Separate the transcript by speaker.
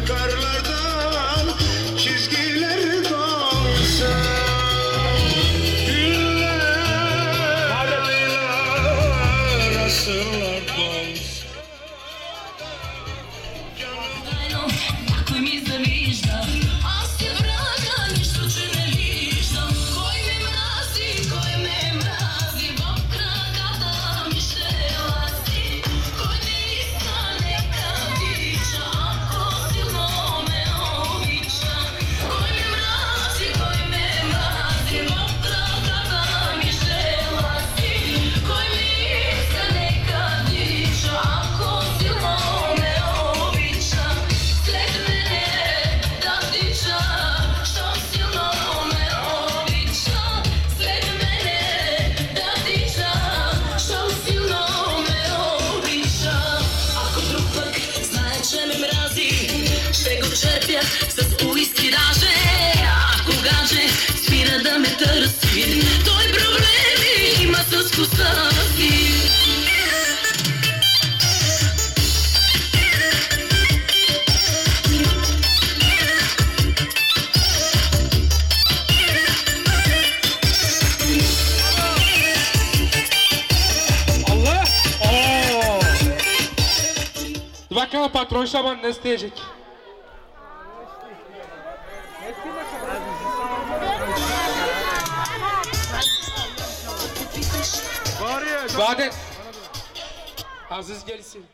Speaker 1: Karlardan çizgiler dolsa, güller aylar asırlar dolsa.
Speaker 2: Какой ми завижда, аз те врага, нищо, че не виждам. Кой ме мрази, в краката ми ще лази. Кой не иска, нека дича, ако силно ме обича. Кой ме мрази, в краката ми ще лази. Кой не иска, нека дича, ако силно ме обича. След мене да дича, що силно ме обича. След мене да дича, що силно ме обича. Ако друг пък знае, че ме мрази, ще го черпя с уиски даже. Ако гадже спира да ме търси, той проблеми има с вкуса си.
Speaker 3: Allah! Oo! Dur bakalım patron Şaban ne isteyecek? Vadet. Aziz gelsin.